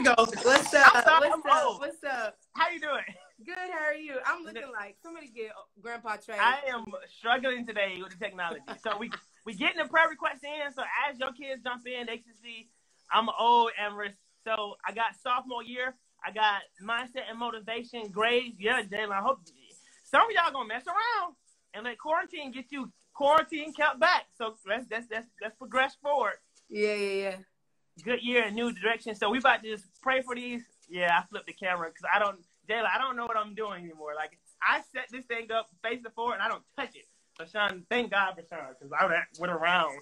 we go. What's up? What's up? How you doing? Good, how are you? I'm looking like somebody get Grandpa Trey. I am struggling today with the technology. So we getting the prayer requests in. So as your kids jump in, they can see I'm old Everest. So I got sophomore year. I got mindset and motivation grades. Yeah, Jalen. I hope some of y'all gonna mess around and let quarantine get you kept back. So let's progress forward. Yeah. Good year and new direction. So we about to just pray for these. Yeah, I flipped the camera because I don't know what I'm doing anymore. Like I set this thing up facing forward and I don't touch it. So Sean, thank God for Sean because I went around.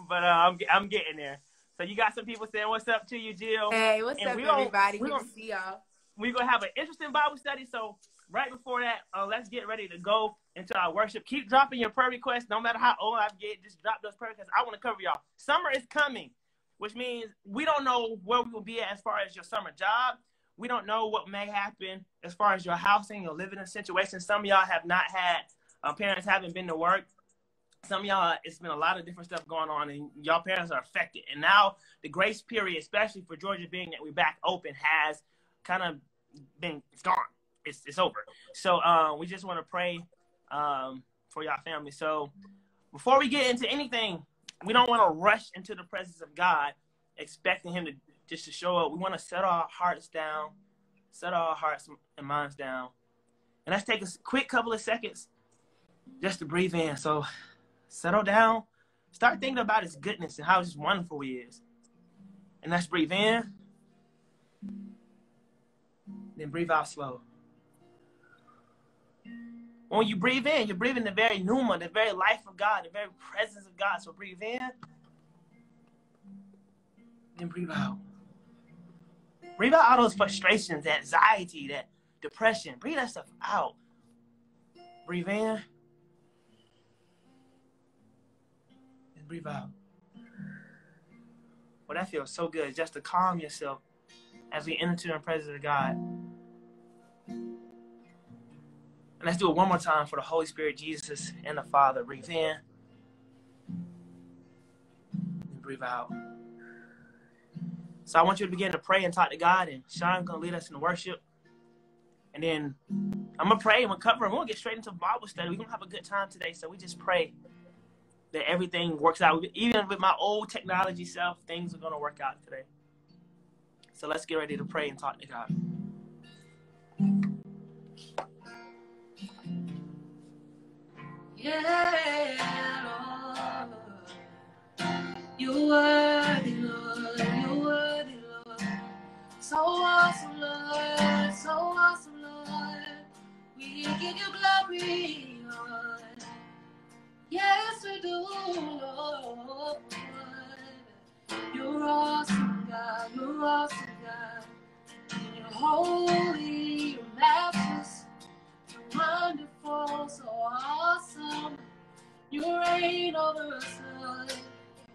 But I'm getting there. So you got some people saying what's up to you, Jill. Hey, what's up, everybody? Good to see y'all. We're going to have an interesting Bible study. So right before that, let's get ready to go into our worship. Keep dropping your prayer requests. No matter how old I get, just drop those prayer requests. I want to cover y'all. Summer is coming, which means we don't know where we will be at as far as your summer job. We don't know what may happen as far as your housing, your living situation. Some of y'all have not had, parents haven't been to work. Some of y'all, it's been a lot of different stuff going on, and y'all parents are affected. And now the grace period, especially for Georgia being that we're back open, has kind of been gone. It's over. So we just want to pray for y'all family. So before we get into anything, we don't want to rush into the presence of God, expecting him to show up. We want to settle our hearts down, settle our hearts and minds down. And let's take a quick couple of seconds just to breathe in. So settle down. Start thinking about his goodness and how just wonderful he is. And let's breathe in. Then breathe out slow. When you breathe in, you're breathing the very pneuma, the very life of God, the very presence of God. So breathe in. Then breathe out. Breathe out all those frustrations, that anxiety, that depression. Breathe that stuff out. Breathe in. And breathe out. Well, that feels so good just to calm yourself as we enter the presence of God. And let's do it one more time for the Holy Spirit, Jesus, and the Father. Breathe in. And breathe out. So I want you to begin to pray and talk to God, and Sean's going to lead us in worship. And then I'm going to pray and we'll cover, and we'll get straight into Bible study. We're going to have a good time today, so we just pray that everything works out. Even with my old technology self, things are going to work out today. So let's get ready to pray and talk to God. Yeah, Lord, you're worthy, Lord, you're worthy, Lord. So awesome, Lord, so awesome, Lord. We give you glory, Lord. Yes, we do, Lord. You're awesome, God, you're awesome, God. You're holy, you're matchless, you're wonderful, so awesome. You reign over us, Lord.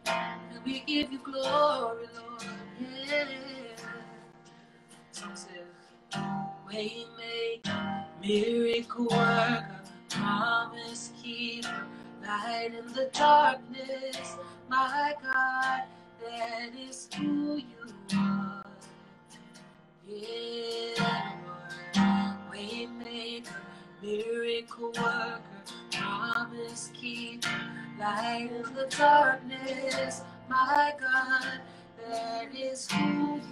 And we give you glory, Lord. Yeah. Song says, Waymaker, miracle worker, promise keeper, light in the darkness, my God, that is who you are. Yeah, Lord. Waymaker, miracle worker, promise keeper, light in the darkness, my God, that is who you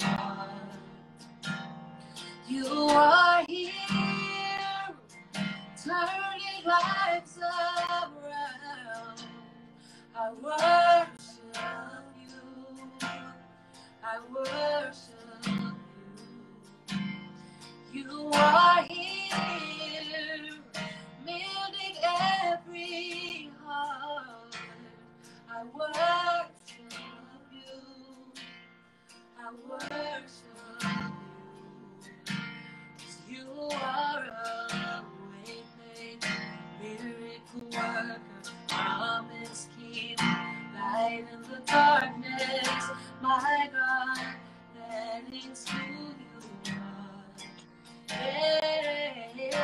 are. You are here, turning lives around. I worship you, I worship you. You are here, mending every heart. I worship you, I worship you. You are a waymaker, miracle worker, promise keeper, light in the darkness, my God, that is who you are. Yeah.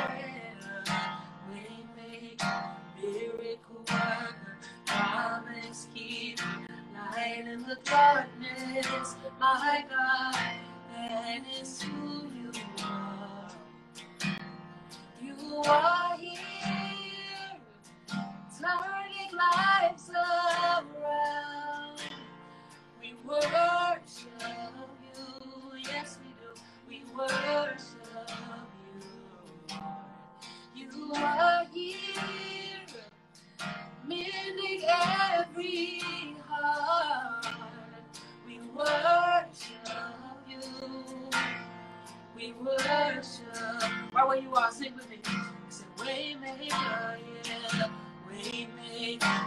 Waymaker, miracle worker, promise keeper, light in the darkness, darkness, my God, that is who you are. You are here, turning lives around. We worship you, yes we do. We worship you. You are here, mending every heart. We worship you. We worship. Right where you are, sing with me. Say, Waymaker, yeah, Waymaker,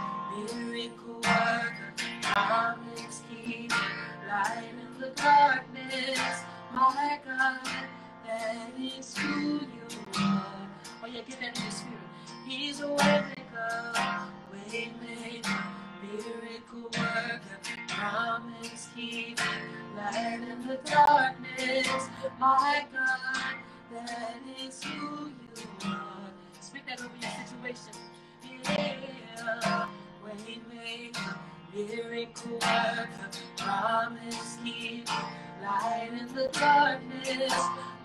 miracle worker, promise keeper, light in the darkness, my God, that is who you are. Oh yeah, get that in your spirit. He's a waymaker, waymaker, miracle worker, promise keeper, light in the darkness, my God, that is who you are. Speak that over your situation. Yeah, waymaker, miracle worker, promise keeper, light in the darkness,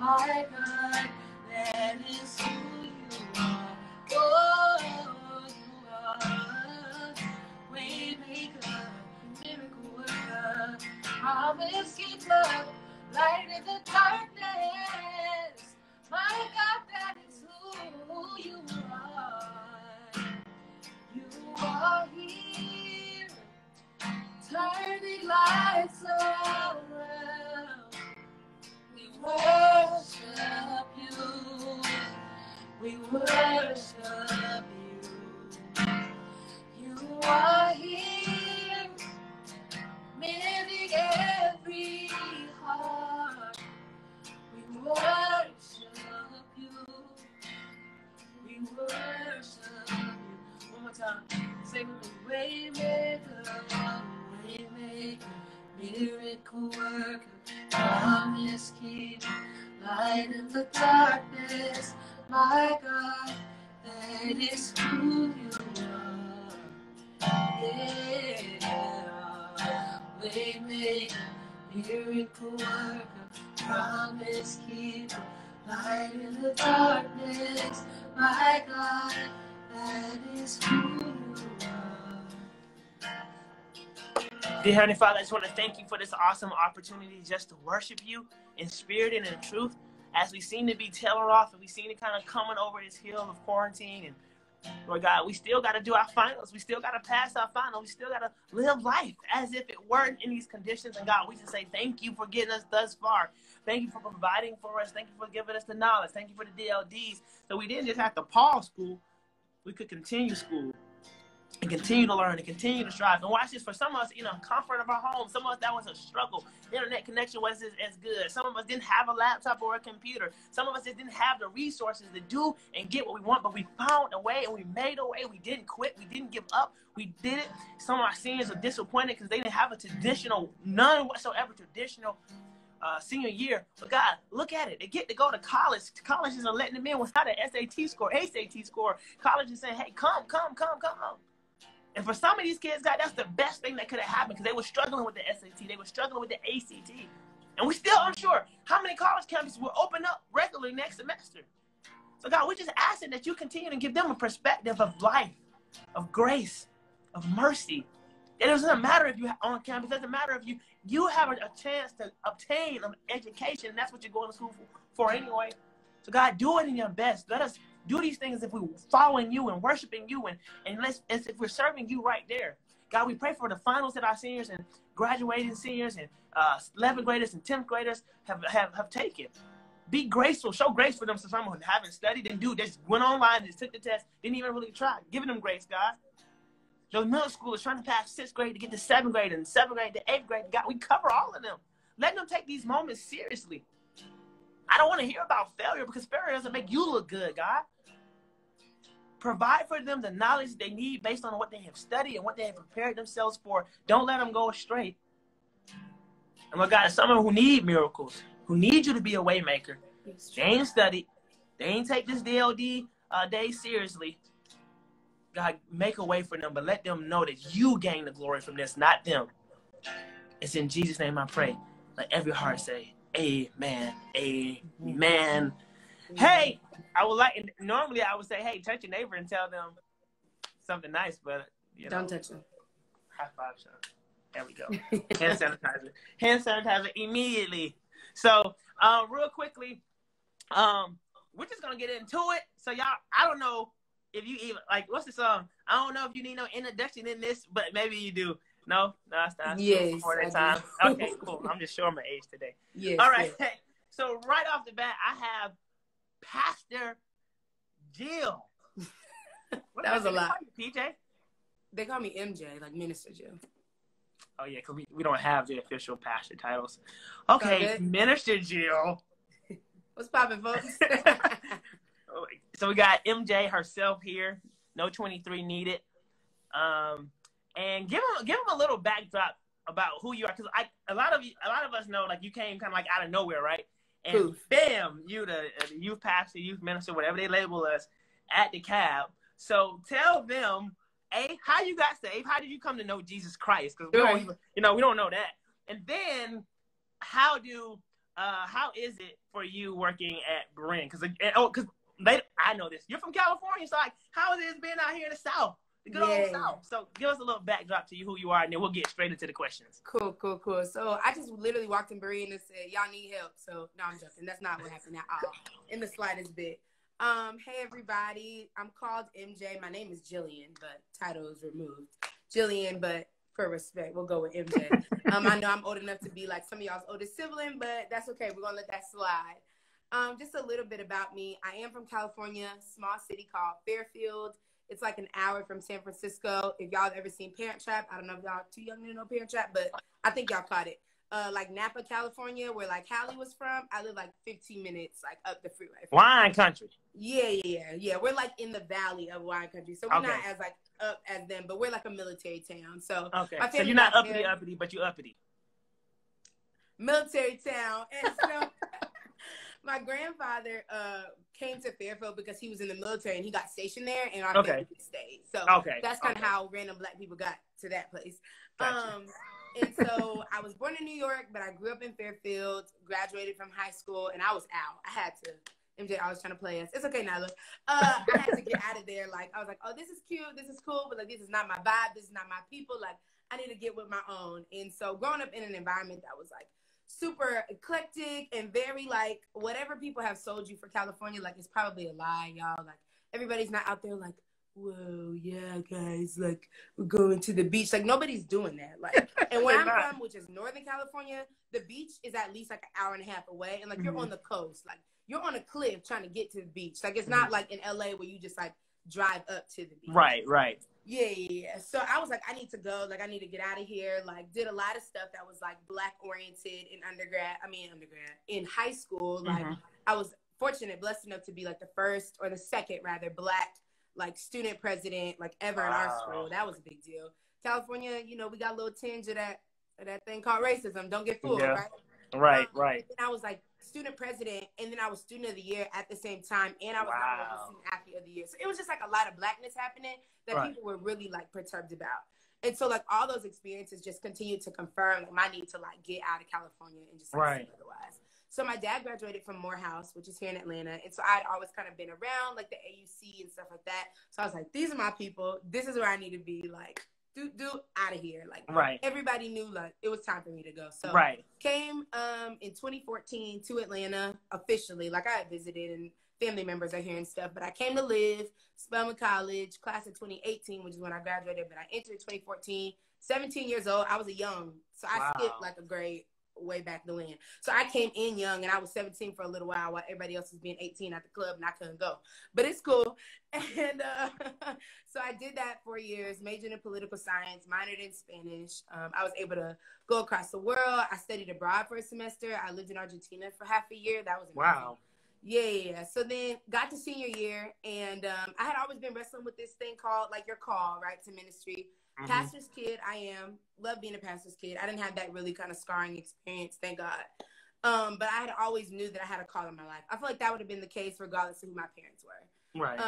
my God, that is who you are. Oh, you are waymaker, miracle worker, promise keeper, light in the darkness. My God, that is who you are. You are here, turning lives around. We worship you. We worship you. You are here, mending every heart. We worship you. We worship you. One more time. Say with me. Waymaker, waymaker, miracle worker, promise keeper, light in the darkness, my God, that is who you are. Yeah, waymaker, miracle worker, promise keeper, light in the darkness, my God, that is who you are. Dear Heavenly Father, I just want to thank you for this awesome opportunity just to worship you in spirit and in truth. As we seem to be tailing off and we seem to kind of coming over this hill of quarantine, and Lord God, we still got to do our finals. We still got to pass our finals. We still got to live life as if it weren't in these conditions. And God, we just say thank you for getting us thus far. Thank you for providing for us. Thank you for giving us the knowledge. Thank you for the DLDs. So we didn't just have to pause school. We could continue school and continue to learn and continue to strive. And watch this, for some of us, comfort of our home, some of us, that was a struggle. Internet connection wasn't as good. Some of us didn't have a laptop or a computer. Some of us just didn't have the resources to do and get what we want, but we found a way and we made a way. We didn't quit. We didn't give up. We did it. Some of our seniors are disappointed because they didn't have a traditional, none whatsoever traditional senior year. But God, look at it. They get to go to college. Colleges are letting them in without an SAT score, SAT score. College is saying, hey, come. And for some of these kids, God, that's the best thing that could have happened, because they were struggling with the SAT. They were struggling with the ACT. And we're still unsure how many college campuses will open up regularly next semester. So, God, we're just asking that you continue to give them a perspective of life, of grace, of mercy. It doesn't matter if you're on campus. It doesn't matter if you have a chance to obtain an education. That's what you're going to school for anyway. So, God, do it in your best. Let us do these things if we're following you and worshiping you, and as if we're serving you right there. God, we pray for the finals that our seniors and graduating seniors and 11th graders and 10th graders have taken. Be graceful. Show grace for them. So someone who haven't studied, didn't do, just went online, just took the test, didn't even really try. Giving them grace, God. Those middle schoolers trying to pass 6th grade to get to 7th grade and 7th grade to 8th grade. God, we cover all of them. Let them take these moments seriously. I don't want to hear about failure, because failure doesn't make you look good, God. Provide for them the knowledge they need based on what they have studied and what they have prepared themselves for. Don't let them go astray. And Lord God, some of them who need miracles, who need you to be a way maker, they ain't studied, they ain't take this DLD day seriously. God, make a way for them, but let them know that you gain the glory from this, not them. It's in Jesus' name I pray. Let every heart say, amen, amen. Hey, I would like, normally I would say, hey, touch your neighbor and tell them something nice, but, you know. Don't touch them. High five, Sean. There we go. Hand sanitizer. Hand sanitizer immediately. So, real quickly, we're just going to get into it. So, y'all, I don't know if you even, like, what's the song? I don't know if you need no introduction in this, but maybe you do. No, it's not. Yes. Before that time. Okay, cool. I'm just showing my age today. Yes. All right. Yes. So right off the bat, I have Pastor Jill. That was a lot. PJ? They call me MJ, like Minister Jill. Oh yeah, because we don't have the official pastor titles. Okay, Minister Jill. What's poppin', folks? So we got MJ herself here. No 23 needed. And give them a little backdrop about who you are, because a lot of us know, like, you came kind of like out of nowhere, right? And bam, you the youth pastor, youth minister, whatever they label us at the cab. So tell them, how you got saved? How did you come to know Jesus Christ? Because we don't know that. And then how is it for you working at Berean? Because I know this. You're from California, so like, how is it being out here in the South? The good old South. So give us a little backdrop to you, who you are, and then we'll get straight into the questions. Cool. So I just literally walked in Berean and said, y'all need help. So no, I'm joking. That's not what happened at all, in the slightest bit. Hey everybody, I'm called MJ. My name is Jillian, but title is removed. Jillian, but for respect, we'll go with MJ. I know I'm old enough to be like some of y'all's oldest sibling, but that's okay. We're gonna let that slide. Just a little bit about me. I am from California, small city called Fairfield. It's like an hour from San Francisco. If y'all have ever seen Parent Trap, I don't know if y'all too young to know Parent Trap, but I think y'all caught it. Like Napa, California, where like Hallie was from, I live like 15 minutes like up the freeway. Wine country. Yeah. We're like in the valley of wine country, so we're not as like up as them, but we're like a military town. So so you're not uppity, but you uppity. Military town, and so my grandfather came to Fairfield because he was in the military and he got stationed there, and our family stayed. So that's kind of how random Black people got to that place. Gotcha. And so I was born in New York, but I grew up in Fairfield, graduated from high school, and I was out. I had to. MJ, I was trying to play us. It's okay, Nyla. I had to get out of there. Like, I was like, oh, this is cute. This is cool. But, like, this is not my vibe. This is not my people. Like, I need to get with my own. And so growing up in an environment that was, like, super eclectic and very, like, whatever people have sold you for California, like, it's probably a lie, y'all. Like, everybody's not out there, like, whoa, yeah, guys, like, we're going to the beach. Like, nobody's doing that. Like, and where I'm from, which is Northern California, the beach is at least, like, an hour and a half away. And, like, you're on the coast. Like, you're on a cliff trying to get to the beach. Like, it's not like in LA where you just, like, drive up to the beach. Right. Yeah. So I was like, I need to go. Like, I need to get out of here. Like, did a lot of stuff that was, like, Black-oriented in high school. Like, I was blessed enough to be, like, the first or the second, rather, Black, like, student president, like, ever in our school. That was a big deal. California, you know, we got a little tinge of that thing called racism. Don't get fooled, right? Right. And I was, like, student president, and then I was student of the year at the same time, and I was student athlete of the year. So it was just, like, a lot of Blackness happening that people were really, like, perturbed about. And so, like, all those experiences just continued to confirm, like, my need to, like, get out of California and just, like, see otherwise. So my dad graduated from Morehouse, which is here in Atlanta. And so I'd always kind of been around, like, the AUC and stuff like that. So I was like, these are my people. This is where I need to be, like, out of here. Like, everybody knew, like, it was time for me to go. So came in 2014 to Atlanta officially. Like, I had visited and family members are here and stuff. But I came to live, Spelman College, class of 2018, which is when I graduated. But I entered 2014, 17 years old. I was a young. So I skipped, like, a grade way back then. So I came in young, and I was 17 for a little while everybody else was being 18 at the club, and I couldn't go. But it's cool. And so I did that 4 years, majored in political science, minored in Spanish. I was able to go across the world. I studied abroad for a semester. I lived in Argentina for half a year. That was amazing. Wow. Yeah. So then got to senior year, and I had always been wrestling with this thing called, like, your call, right, to ministry. Pastor's kid, I am. Love being a pastor's kid. I didn't have that really kind of scarring experience, thank God. But I had always knew that I had a call in my life. I feel like that would have been the case regardless of who my parents were. Right.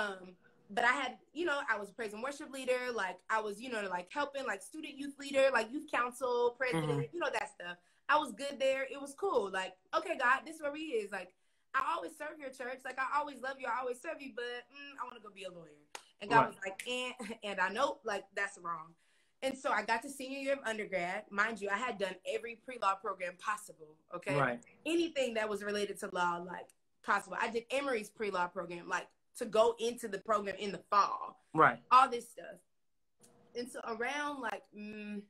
but I had, you know, I was a praise and worship leader. Like I was, you know, like helping like student youth leader, like youth council president, you know, that stuff. I was good there. It was cool. Like, okay, God, this is where we is. Like, I always serve your church. Like, I always love you. I always serve you, but I want to go be a lawyer. And God was like, and I know, like, that's wrong. And so I got to senior year of undergrad. Mind you, I had done every pre-law program possible, okay? Right. Anything that was related to law, like, possible. I did Emory's pre-law program, like, to go into the program in the fall. Right. All this stuff. And so around, like,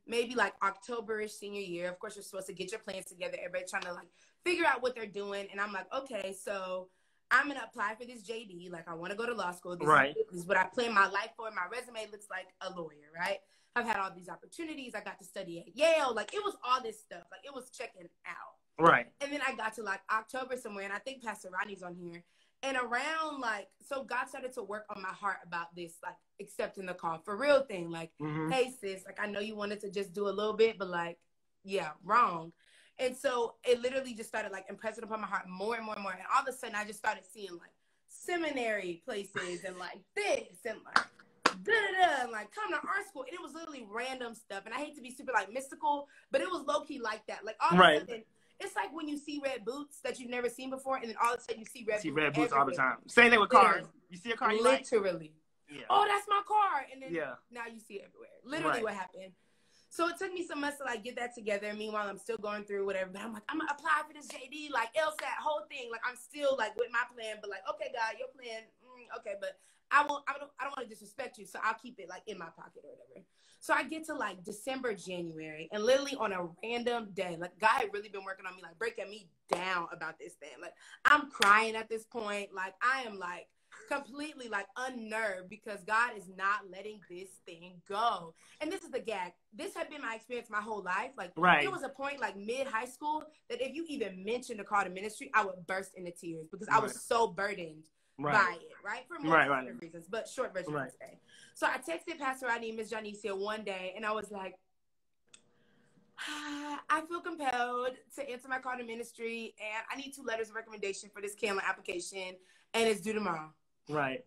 maybe, like, October-ish senior year, of course, you're supposed to get your plans together. Everybody trying to, like, figure out what they're doing. And I'm like, okay, so I'm going to apply for this JD. Like, I want to go to law school. This is what I plan my life for. My resume looks like a lawyer, right? I've had all these opportunities. I got to study at Yale. Like, it was all this stuff. Like, it was checking out. Right. And then I got to, like, October somewhere, and I think Pastor Rodney's on here. And around, like, so God started to work on my heart about this, like, accepting the call for real thing. Like, hey, sis, like, I know you wanted to just do a little bit, but, like, yeah, wrong. And so it literally just started, like, impressing upon my heart more and more and more. And all of a sudden, I just started seeing, like, seminary places and, like, this and, like, da-da-da, and, like, come to our school. And it was literally random stuff. And I hate to be super, like, mystical, but it was low-key like that. Like, all of a sudden, it's like when you see red boots that you've never seen before, and then all of a sudden you see red boots all the time. Same thing with cars. You see a car you like? Literally. Yeah. Oh, that's my car. And then now you see it everywhere. Literally what happened. So it took me some months to, like, get that together. Meanwhile, I'm still going through whatever. But I'm like, I'm going to apply for this JD, like, LSAT, whole thing. Like, I'm still, like, with my plan. But, like, okay, God, your plan, okay. But I don't want to disrespect you, so I'll keep it, like, in my pocket or whatever. So I get to, like, December, January, and literally on a random day, like, God had really been working on me, like, breaking me down about this thing. Like, I'm crying at this point. Like, I am, like, completely, like, unnerved because God is not letting this thing go. And this is the gag. This had been my experience my whole life. Like, there was a point, like, mid-high school that if you even mentioned a call to ministry, I would burst into tears because I was so burdened by it, right? For multiple reasons, but short version of today. So I texted Pastor Rodney and Ms. Janicia one day, and I was like, I feel compelled to answer my call to ministry, and I need 2 letters of recommendation for this Camlin application, and it's due tomorrow. Right.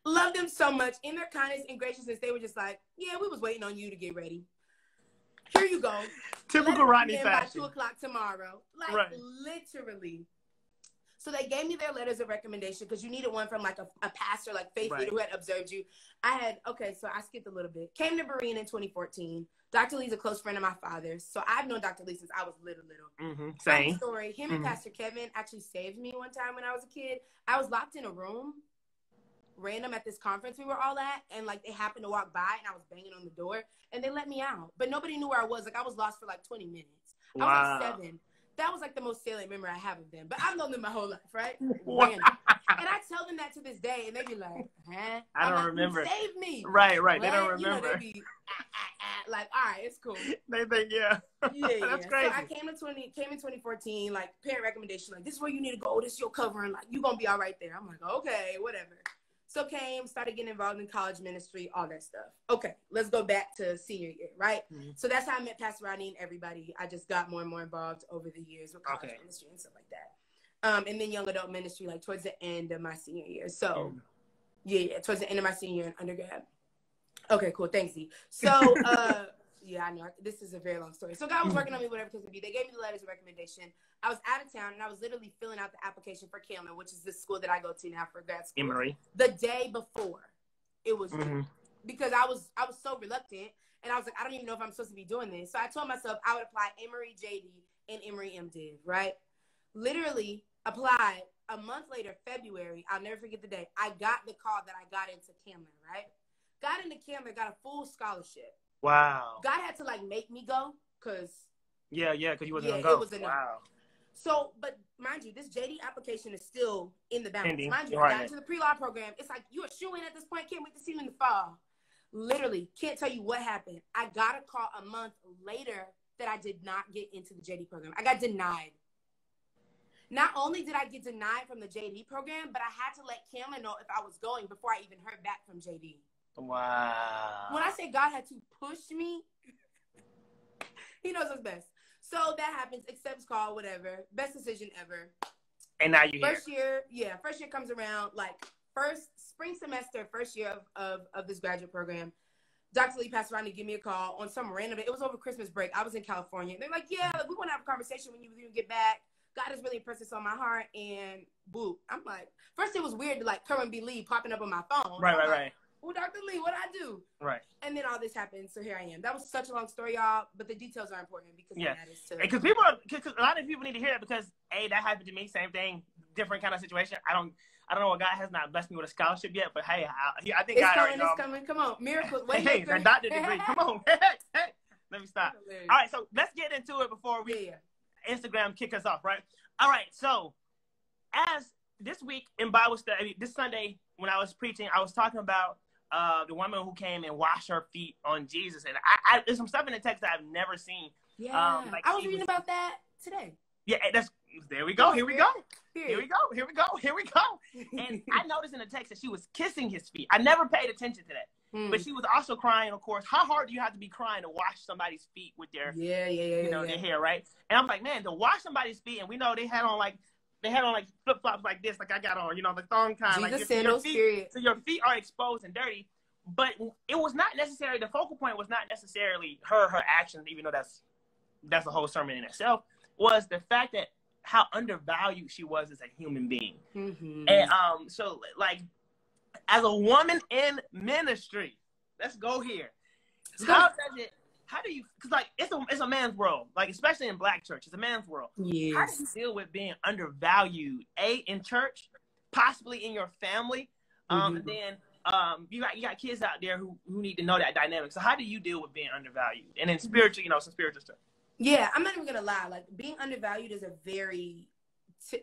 Love them so much. In their kindness and graciousness, they were just like, yeah, we was waiting on you to get ready. Here you go. Typical Rodney fashion. By 2:00 tomorrow. Like, literally. So they gave me their letters of recommendation because you needed one from, like, a pastor, like, faith leader who had observed you. So I skipped a little bit. Came to Berean in 2014. Dr. Lee's a close friend of my father's. So I've known Dr. Lee since I was little. Same. Story. Him and Pastor Kevin actually saved me one time when I was a kid. I was locked in a room, random at this conference we were all at, and, like, they happened to walk by, and I was banging on the door, and they let me out. But nobody knew where I was. Like, I was lost for, like, 20 minutes. I was, like, 7. That was, like, the most salient memory I have of them. But I've known them my whole life, right? And I tell them that to this day, and they be like, huh? I don't remember. Save me. Right. What? They don't remember. You know, they be, like, all right, it's cool. They think, That's crazy. So I came in 2014, like, parent recommendation, like, this is where you need to go. This is your covering. Like, you're going to be all right there. I'm like, okay, whatever. So started getting involved in college ministry, all that stuff. Okay, let's go back to senior year, right? So that's how I met Pastor Rodney and everybody. I just got more and more involved over the years with college ministry and stuff like that. And then young adult ministry, like, towards the end of my senior year. So, towards the end of my senior year in undergrad. Okay, cool. Thanks, Z. So, I know. This is a very long story. So God was working on me, whatever it could be. They gave me the letters of recommendation. I was out of town, and I was literally filling out the application for Camlin, which is the school that I go to now for grad school. Emory. The day before it was due. Because I was so reluctant, and I was like, I don't even know if I'm supposed to be doing this. So I told myself I would apply Emory JD and Emory MDiv, right? Literally applied. A month later, February, I'll never forget the day, I got the call that I got into Camlin, right? Got into Camlin, got a full scholarship. Wow. God had to, like, make me go because because you wasn't gonna go. It was enough. Wow. So, but mind you, this JD application is still in the balance. Pending. Mind you, I got into the pre-law program. It's like, you a shoo-in at this point. Can't wait to see you in the fall. Literally, can't tell you what happened. I got a call a month later that I did not get into the JD program. I got denied. Not only did I get denied from the JD program, but I had to let Camlin know if I was going before I even heard back from JD. Wow. When I say God had to push me, he knows what's best. So that happens, accepts call, whatever. Best decision ever. And now you're First year comes around, like, spring semester, first year of this graduate program, Dr. Lee passed around to give me a call on some random day. It was over Christmas break. I was in California. They're like, yeah, we want to have a conversation when you get back. God has really impressed this on my heart. And boo. I'm like, first it was weird to like Curran B. Lee popping up on my phone. Right. Well, Dr. Lee, what'd I do? Right. And then all this happened. So here I am. That was such a long story, y'all. But the details are important because that is to. Because a lot of people need to hear that because that happened to me. Same thing, different kind of situation. I don't know what God has not blessed me with a scholarship yet, but hey, I think it's God coming. It's coming. Come on, miracle. Hey, that doctor degree. Come on. Hey, let me stop. All right, so let's get into it before we Instagram kick us off, right? All right, so as this week in Bible study, this Sunday when I was preaching, I was talking about the woman who came and washed her feet on Jesus, and I there's some stuff in the text that I've never seen. Yeah, I was reading about that today. Yeah, there we go. Here we go. And I noticed in the text that she was kissing his feet. I never paid attention to that. But she was also crying, of course. How hard do you have to be crying to wash somebody's feet with their their hair, right? And I'm like, man, to wash somebody's feet, and we know they had on like flip flops like this, like I got on, the thong kind. Jesus like sandals, period. So your feet are exposed and dirty. But it was not necessarily, the focal point was not necessarily her actions, even though that's a whole sermon in itself, was the fact that how undervalued she was as a human being. And so like as a woman in ministry, let's go here. How do you, because like it's a man's world, like especially in Black church, it's a man's world. Yes. How do you deal with being undervalued, in church, possibly in your family, and then you got kids out there who need to know that dynamic. So how do you deal with being undervalued? And then spiritual, some spiritual stuff. Yeah, I'm not even gonna lie. Like being undervalued is a very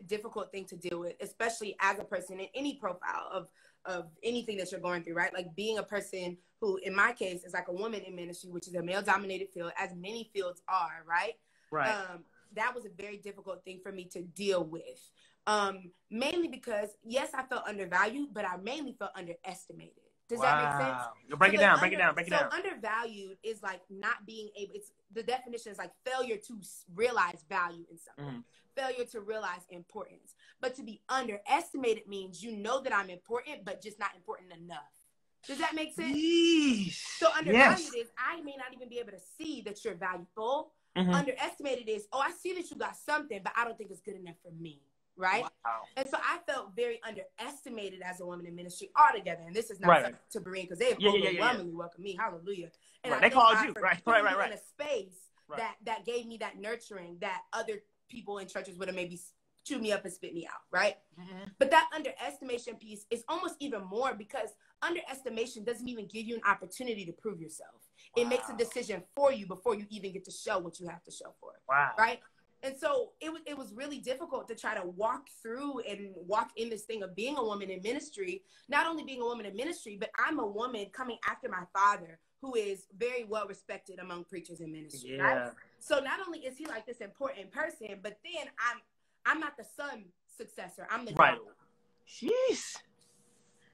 difficult thing to deal with, especially as a person in any profile of anything that you're going through, right? Like being a person who, in my case, is like a woman in ministry, which is a male-dominated field, as many fields are, right? Right. That was a very difficult thing for me to deal with, mainly because, yes, I felt undervalued, but I mainly felt underestimated. Does that make sense? Break it down. So undervalued is like not being able, the definition is like failure to realize value in something, failure to realize importance. But to be underestimated means you know that I'm important, but just not important enough. Does that make sense? Yeesh. So undervalued is I may not even be able to see that you're valuable. Underestimated is, I see that you got something, but I don't think it's good enough for me. Right? Wow. And so I felt very underestimated as a woman in ministry altogether. And this is not something to Berean, because they have overwhelmingly welcomed me. Hallelujah. And they called you. Right. In a space that gave me that nurturing that other people in churches would have maybe chewed me up and spit me out. Right. But that underestimation piece is almost even more, because underestimation doesn't even give you an opportunity to prove yourself. It makes a decision for you before you even get to show what you have to show for it. Wow. Right. And so it was really difficult to try to walk through and walk in this thing of being a woman in ministry, not only being a woman in ministry, but I'm a woman coming after my father, who is very well respected among preachers in ministry. Right? So not only is he like this important person, but then I'm not the son successor. I'm the daughter. Jeez.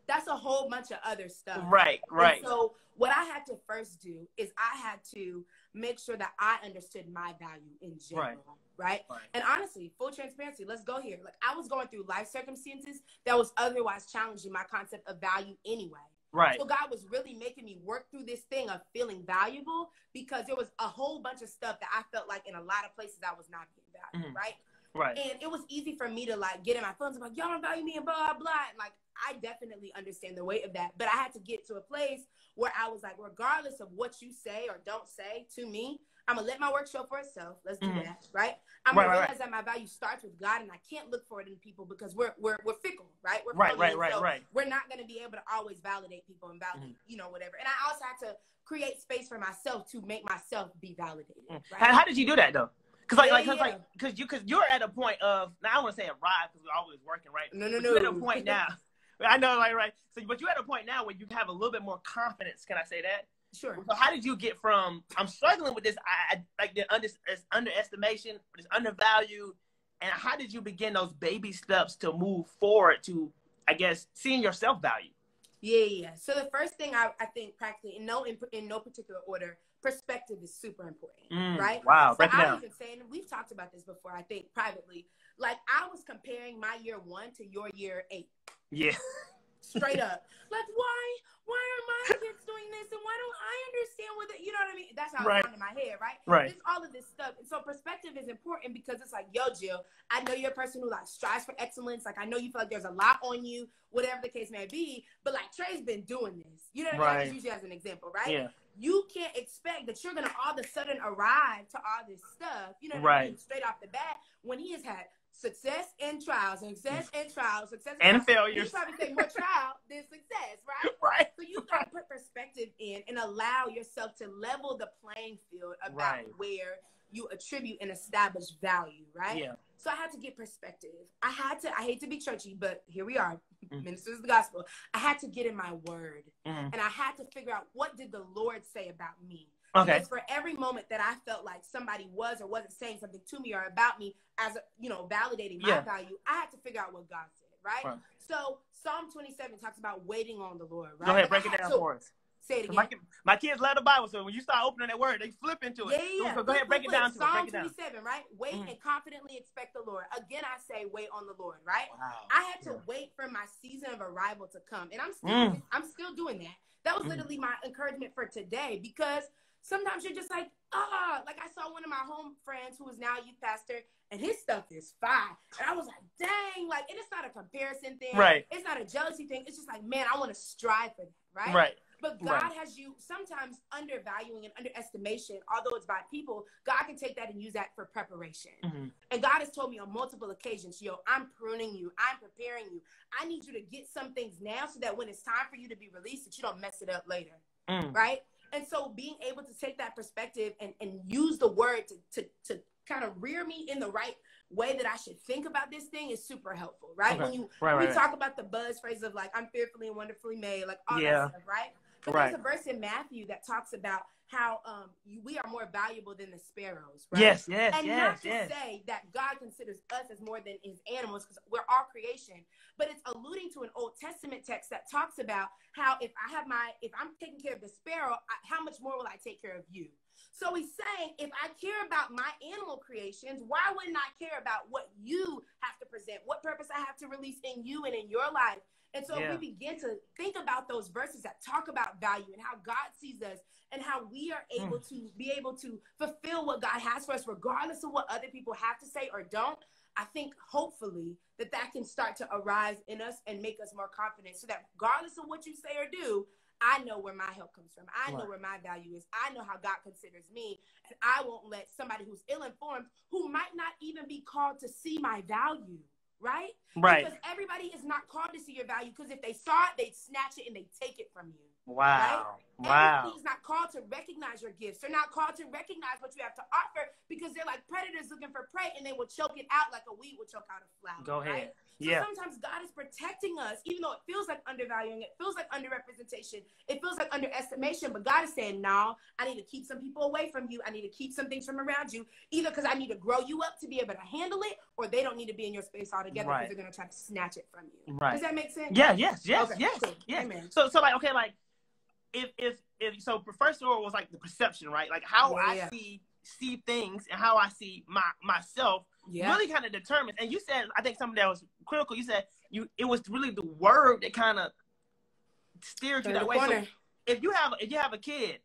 That's a whole bunch of other stuff. Right. And so what I had to first do is I had to make sure that I understood my value in general. Right? And honestly, full transparency, let's go here. Like I was going through life circumstances that was otherwise challenging my concept of value anyway. Right. So God was really making me work through this thing of feeling valuable, because there was a whole bunch of stuff that I felt like in a lot of places I was not being valued. Right. And it was easy for me to like get in my feelings. I'm like, y'all don't value me and blah, blah. And like, I definitely understand the weight of that. But I had to get to a place where I was like, regardless of what you say or don't say to me, I'm going to let my work show for itself. Let's do that. Right. I'm going to realize that my value starts with God, and I can't look for it in people because we're fickle. Right. We're right. We're not going to be able to always validate people and validate, whatever. And I also had to create space for myself to make myself be validated. Right? How did you do that though? Because you're at a point of, now I don't want to say arrive because we're always working, right? No. You're at a point now. I know, like, right. So, but you're at a point now where you have a little bit more confidence. Can I say that? Sure. So how did you get from, I'm struggling with this, like the underestimation, this undervalued, and how did you begin those baby steps to move forward to, I guess, seeing yourself value? Yeah. So the first thing I think practically, in no particular order, perspective is super important, right? Wow, so break it down. I was even saying, we've talked about this before, I think privately, like I was comparing my year 1 to your year 8. Yeah. straight up. Like, why are my kids doing this? And why don't I understand what you know what I mean? That's how Right. it's on in my head, right? Right. It's all of this stuff. And so perspective is important because it's like, yo, Jill, I know you're a person who like strives for excellence. Like, I know you feel like there's a lot on you, whatever the case may be. But like, Trey's been doing this. You know what I mean? I just use you as an example, right? Yeah. You can't expect that you're going to all of a sudden arrive to all this stuff, you know what I mean, straight off the bat, when he has had success and trials, success and trials, success and trials. failures. You probably say more trial than success, right? Right. So you got to put perspective in and allow yourself to level the playing field about where you attribute and establish value, right? Yeah. So I had to get perspective. I hate to be churchy, but here we are, ministers of the gospel. I had to get in my word, and I had to figure out, what did the Lord say about me? Okay. Because for every moment that I felt like somebody was or wasn't saying something to me or about me as, validating my value, I had to figure out what God said, right? So Psalm 27 talks about waiting on the Lord, right? Go ahead, break it down for us. Say it again. My kids love the Bible, so when you start opening that word, they flip into it. Yeah. So go ahead, break it down to Psalm it. Break it down. 27, right? Wait and confidently expect the Lord. Again, I say wait on the Lord, right? Wow. I had to wait for my season of arrival to come, and I'm still doing that. That was literally my encouragement for today, because sometimes you're just like I saw one of my home friends who is now a youth pastor, and his stuff is fire. And I was like, dang, like, and it's not a comparison thing. Right. It's not a jealousy thing. It's just like, man, I want to strive for that, right? Right. But God has you sometimes undervaluing and underestimation, although it's by people. God can take that and use that for preparation. And God has told me on multiple occasions, yo, I'm pruning you. I'm preparing you. I need you to get some things now so that when it's time for you to be released, that you don't mess it up later. Right? And so being able to take that perspective and use the word to kind of rear me in the right way that I should think about this thing is super helpful, right? Okay. When we talk about the buzz phrase of like, I'm fearfully and wonderfully made, like all that stuff, right? But there's a verse in Matthew that talks about how we are more valuable than the sparrows, right? Yes. And not to say that God considers us as more than his animals, because we're all creation, but it's alluding to an Old Testament text that talks about how if I'm taking care of the sparrow, how much more will I take care of you? So he's saying, if I care about my animal creations, why wouldn't I care about what you have to present, what purpose I have to release in you and in your life? And so if we begin to think about those verses that talk about value and how God sees us and how we are able to be able to fulfill what God has for us, regardless of what other people have to say or don't, I think hopefully that can start to arise in us and make us more confident, so that regardless of what you say or do, I know where my help comes from. I know where my value is. I know how God considers me. And I won't let somebody who's ill-informed, who might not even be called to see my value, right? Because everybody is not called to see your value, because if they saw it, they'd snatch it and they'd take it from you. Wow. Right? Wow. Everybody's not called to recognize your gifts. They're not called to recognize what you have to offer, because they're like predators looking for prey, and they will choke it out like a weed will choke out a flower. Go ahead. Right? So sometimes God is protecting us, even though it feels like undervaluing, it feels like underrepresentation, it feels like underestimation, but God is saying, no, I need to keep some people away from you. I need to keep some things from around you, either because I need to grow you up to be able to handle it, or they don't need to be in your space altogether because they're going to try to snatch it from you. Right. Does that make sense? Yeah, yes. Okay, cool. Yes. Amen. So like, okay, like, if so first of all, it was like the perception, right? Like how I see things and how I see myself really kind of determines. And you said, I think something that was critical. You said it was really the word that kind of steered you that way. So if you have a kid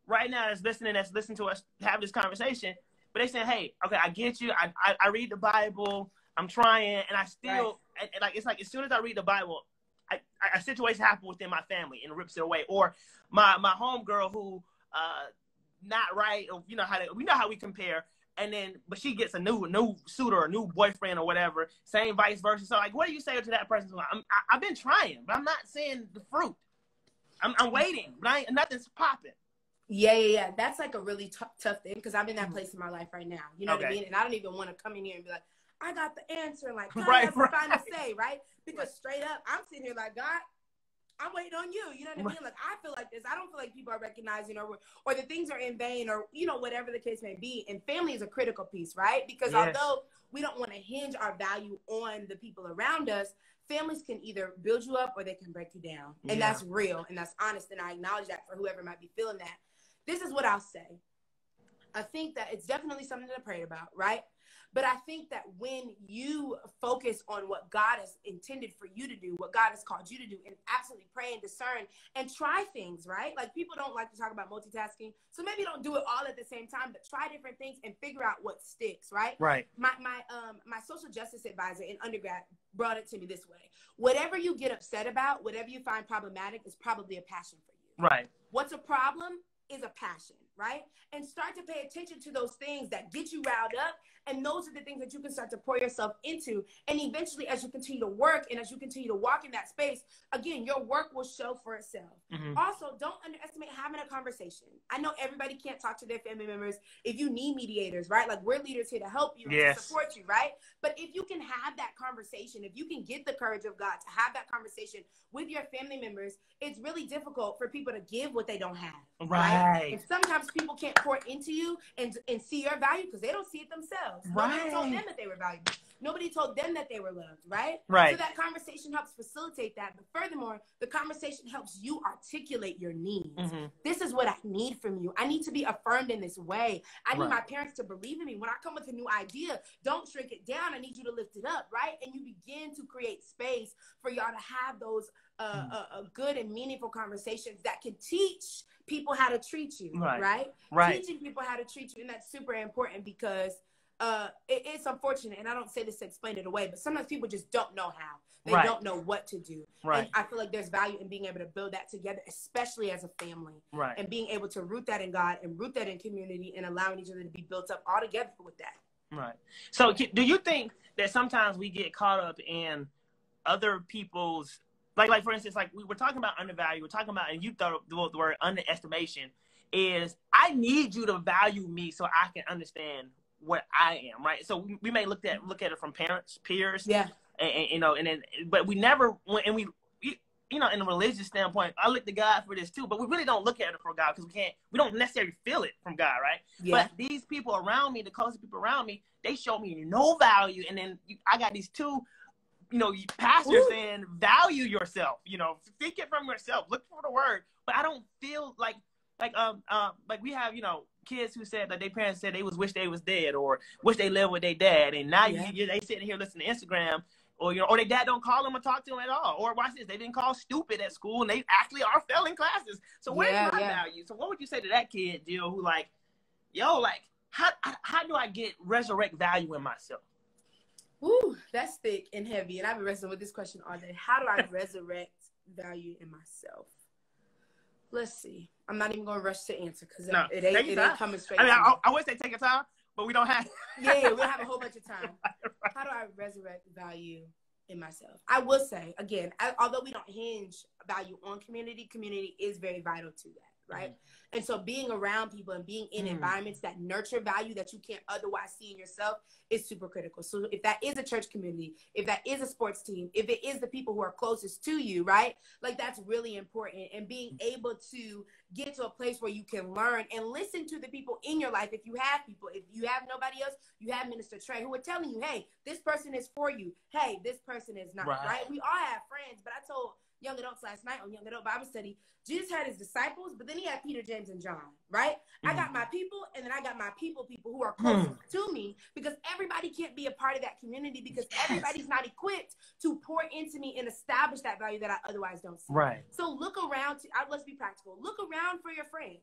right now that's listening to us have this conversation, but they saying, hey, okay, I get you. I read the Bible. I'm trying, and I still and like, it's like as soon as I read the Bible, a situation happened within my family and rips it away. Or my homegirl who not right, or we know how we compare, and then but she gets a new suitor or a new boyfriend or whatever, same vice versa. So like, what do you say to that person? I've been trying, but I'm not seeing the fruit. I'm waiting, but nothing's popping. Yeah. That's like a really tough thing, because I'm in that place in my life right now. You know what I mean? And I don't even want to come in here and be like, I got the answer, and like, God has the final say, right? Because straight up, I'm sitting here like, God, I'm waiting on you. You know what I mean? Like, I feel like this. I don't feel like people are recognizing or the things are in vain, or, whatever the case may be. And family is a critical piece, right? Because although we don't want to hinge our value on the people around us, families can either build you up or they can break you down. And that's real and that's honest. And I acknowledge that for whoever might be feeling that. This is what I'll say. I think that it's definitely something to pray about, right? But I think that when you focus on what God has intended for you to do, what God has called you to do, and absolutely pray and discern and try things, right? Like, people don't like to talk about multitasking. So maybe don't do it all at the same time, but try different things and figure out what sticks, right? Right. My social justice advisor in undergrad brought it to me this way. Whatever you get upset about, whatever you find problematic is probably a passion for you. Right. What's a problem is a passion, right? And start to pay attention to those things that get you riled up. And those are the things that you can start to pour yourself into. And eventually, as you continue to work and as you continue to walk in that space, again, your work will show for itself. Mm-hmm. Also, don't underestimate having a conversation. I know everybody can't talk to their family members. If you need mediators, right? Like, we're leaders here to help you, Yes. to support you, right? But if you can have that conversation, if you can get the courage of God to have that conversation with your family members, it's really difficult for people to give what they don't have. Right. And sometimes people can't pour into you and see your value because they don't see it themselves. Nobody told them that they were valuable. Nobody told them that they were loved, right? Right. So that conversation helps facilitate that. But furthermore, the conversation helps you articulate your needs. Mm-hmm. This is what I need from you. I need to be affirmed in this way. I need Right. my parents to believe in me. When I come with a new idea, don't shrink it down. I need you to lift it up, right? And you begin to create space for y'all to have those good and meaningful conversations that can teach people how to treat you, right? Teaching people how to treat you. And that's super important because it's unfortunate, and I don't say this to explain it away, but sometimes people just don't know how. They don't know what to do. And I feel like there's value in being able to build that together, especially as a family. And being able to root that in God and root that in community and allowing each other to be built up all together with that. Right. So do you think that sometimes we get caught up in other people's, like for instance, like we were talking about undervalue, we're talking about, and you thought the word underestimation, is I need you to value me so I can understand what I am, right? So we may look at it from parents, peers, but we never, and we in a religious standpoint, I look to God for this too, but we really don't look at it from God because we don't necessarily feel it from God, right? But these people around me, the closest people around me, they show me no value, and then I got these two, pastors saying value yourself, think it from yourself, look for the word, but I don't feel like we have, kids who said that their parents said they wish they was dead or wish they lived with their dad. And now they sitting here listening to Instagram or their dad don't call them or talk to them at all. Or watch this, they didn't call stupid at school and they actually are failing classes. So where's my value? So what would you say to that kid, Jill, who how do I resurrect value in myself? Ooh, that's thick and heavy. And I've been wrestling with this question all day. How do I resurrect value in myself? Let's see. I'm not even going to rush to answer because it ain't coming straight. I would say take your time, but we don't have. We don't have a whole bunch of time. Right. How do I resurrect value in myself? I will say, again, although we don't hinge value on community is very vital to that, right? Mm-hmm. And so being around people and being in environments that nurture value that you can't otherwise see in yourself is super critical. So if that is a church community, if that is a sports team, if it is the people who are closest to you, right? Like, that's really important. And being able to get to a place where you can learn and listen to the people in your life. If you have people, if you have nobody else, you have Minister Trey who are telling you, hey, this person is for you. Hey, this person is not, right? We all have friends, but I told young adults last night on Young Adult Bible Study, Jesus had his disciples, but then he had Peter, James, and John, right? I got my people, and then I got my people who are closest to me, because everybody can't be a part of that community because everybody's not equipped to pour into me and establish that value that I otherwise don't see. Right. So look around. Let's be practical. Look around for your friends.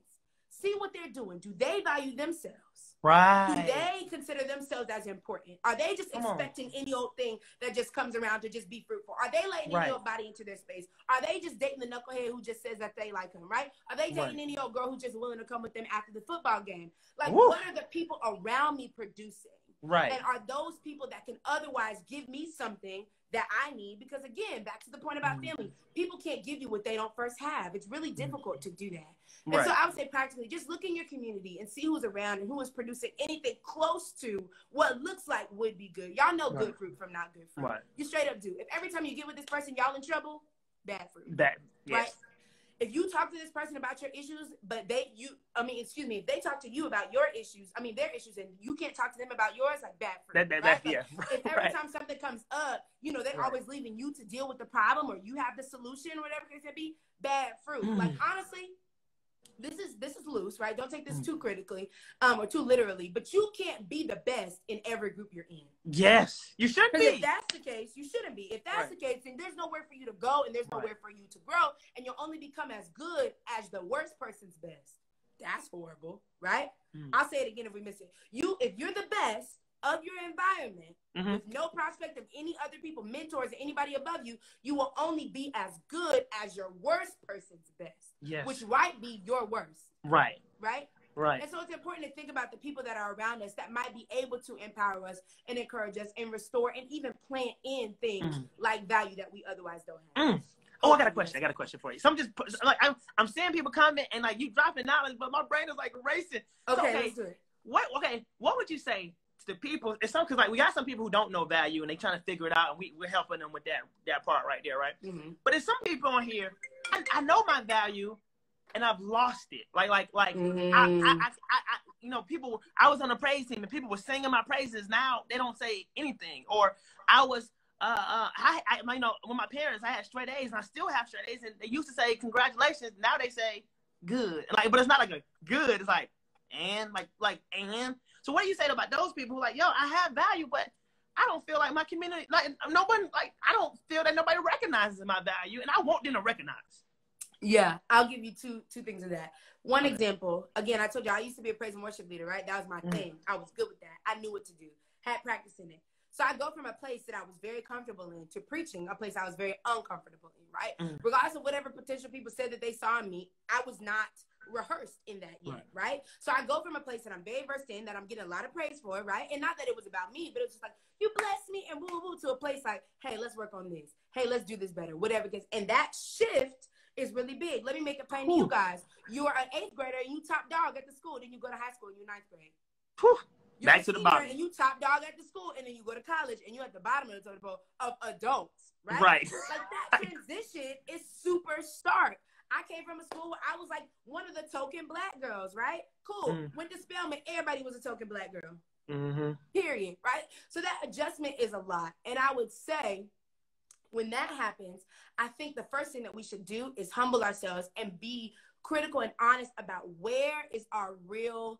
See what they're doing. Do they value themselves? Right. Do they consider themselves as important? Are they just expecting any old thing that just comes around to just be fruitful? Are they letting any old body into their space? Are they just dating the knucklehead who just says that they like him, right? Are they dating any old girl who's just willing to come with them after the football game? Like, what are the people around me producing? Right. And are those people that can otherwise give me something that I need? Because again, back to the point about family, people can't give you what they don't first have. It's really difficult to do that. And so I would say practically, just look in your community and see who's around and who is producing anything close to what looks like would be good. Y'all know good fruit from not good fruit. Right. You straight up do. If every time you get with this person, y'all in trouble, bad fruit. Yes. Right? If you talk to this person about your issues, but if they talk to you about your issues, their issues, and you can't talk to them about yours, like bad fruit. If every time something comes up, they're always leaving you to deal with the problem, or you have the solution, or whatever it may be, bad fruit. Like, honestly, this is loose, right? Don't take this too critically, or too literally. But you can't be the best in every group you're in. Yes, you should be. If that's the case, you shouldn't be. If that's the case, then there's nowhere for you to go, and there's nowhere for you to grow, and you'll only become as good as the worst person's best. That's horrible, right? I'll say it again if we miss it. If you're the best of your environment, with no prospect of any other people, mentors, or anybody above you, you will only be as good as your worst person's best. Yes. Which might be your worst. Right. Right? Right. And so it's important to think about the people that are around us that might be able to empower us and encourage us and restore and even plant in things like value that we otherwise don't have. Oh, I got a question for you. So I'm just like I'm seeing people comment and like you dropping knowledge, but my brain is like racing. Okay, let's do it. What would you say to the people? It's some, because like we got some people who don't know value and they trying to figure it out, and we're helping them with that part right there, right? But there's some people on here. I know my value, and I've lost it. Like I you know, people. I was on a praise team and people were singing my praises. Now they don't say anything. Or I was. You know, with my parents, I had straight A's, and I still have straight A's. And they used to say congratulations. Now they say good. Like, but it's not like a good. It's like and. So what do you say about those people who are like, yo, I have value, but I don't feel like my community, like no one, like I don't feel that nobody recognizes my value, and I want them to recognize. Yeah, I'll give you two things of that. One example, again, I told you I used to be a praise and worship leader, right? That was my thing. I was good with that. I knew what to do. Had practice in it. So I go from a place that I was very comfortable in to preaching a place I was very uncomfortable in, right? Regardless of whatever potential people said that they saw in me, I was not rehearsed in that yet, right? So I go from a place that I'm very versed in, that I'm getting a lot of praise for, right? And not that it was about me, but it was just like, you blessed me and woo, to a place like, hey, let's work on this. Hey, let's do this better, whatever it is. And that shift is really big. Let me make it plain to you guys. You are an 8th grader and you top dog at the school, then you go to high school and you're 9th grade. You're back to the bottom. And you top dog at the school, and then you go to college, and you're at the bottom of the totem pole of adults, right? Right. Like that transition is super stark. I came from a school where I was like one of the token black girls, right? Cool. Went to Spelman, everybody was a token black girl. Period, right? So that adjustment is a lot. And I would say when that happens, I think the first thing that we should do is humble ourselves and be critical and honest about where is our real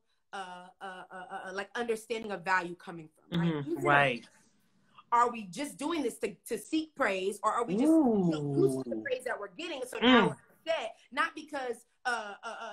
like understanding of value coming from, right? Right. Are we just doing this to seek praise, or are we just used to the praise that we're getting? So now we're upset, not because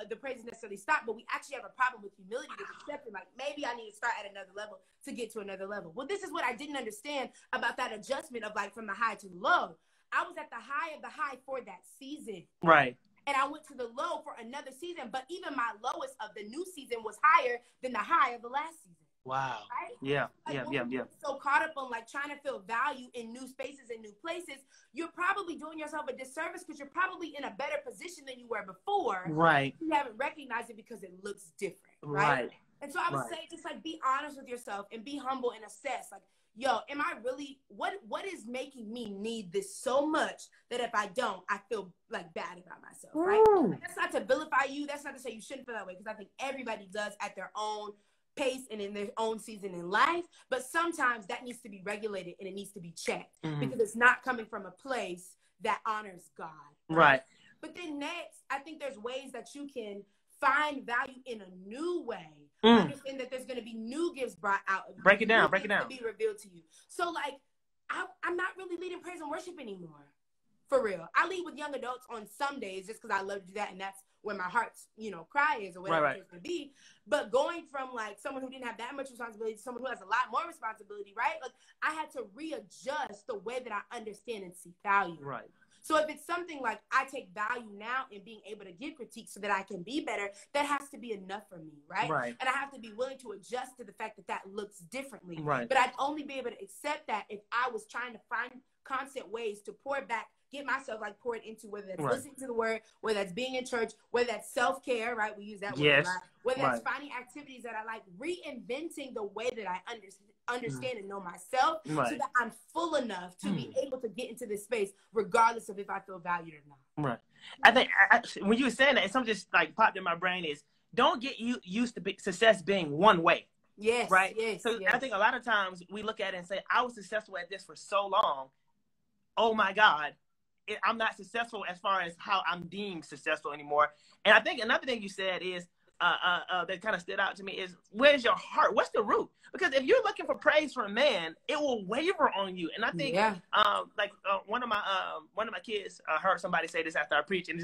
the praise is necessarily stopped, but we actually have a problem with humility, with accepting, like maybe I need to start at another level to get to another level. Well, this is what I didn't understand about that adjustment of like from the high to the low. I was at the high of the high for that season. Right. And I went to the low for another season, but even my lowest of the new season was higher than the high of the last season. Wow. Right? Yeah. Like, Yeah. So caught up on like trying to feel value in new spaces and new places, you're probably doing yourself a disservice because you're probably in a better position than you were before. Right. You haven't recognized it because it looks different. Right. And so I would say just like be honest with yourself and be humble and assess like, yo, am I really, what is making me need this so much that if I don't, I feel like bad about myself, right? Like, that's not to vilify you. That's not to say you shouldn't feel that way, because I think everybody does at their own pace and in their own season in life. But sometimes that needs to be regulated and it needs to be checked because it's not coming from a place that honors God. Right. But then next, I think there's ways that you can find value in a new way. Understand that there's going to be new gifts brought out of you. Break it down. To be revealed to you. So like, I'm not really leading praise and worship anymore. For real. I lead with young adults on some days just because I love to do that. And that's where my heart's, cry is or whatever it may be. But going from like someone who didn't have that much responsibility to someone who has a lot more responsibility, right? Like I had to readjust the way that I understand and see value. Right. So if it's something like I take value now in being able to give critique so that I can be better, that has to be enough for me, right? And I have to be willing to adjust to the fact that that looks differently. Right. But I'd only be able to accept that if I was trying to find constant ways to pour back, get myself like poured into, whether that's listening to the word, whether that's being in church, whether that's self-care, right? We use that word a lot. Whether that's finding activities that I like, reinventing the way that I understand and know myself so that I'm full enough to be able to get into this space regardless of if I feel valued or not. Right. I think when you were saying that, something just like popped in my brain is don't get used to success being one way. Yes. Right? Yes. So I think a lot of times we look at it and say, I was successful at this for so long. Oh my God. I'm not successful as far as how I'm deemed successful anymore. And I think another thing you said is that kind of stood out to me is, where's your heart? What's the root? Because if you're looking for praise from a man, it will waver on you. And I think one of my kids heard somebody say this after I preached, and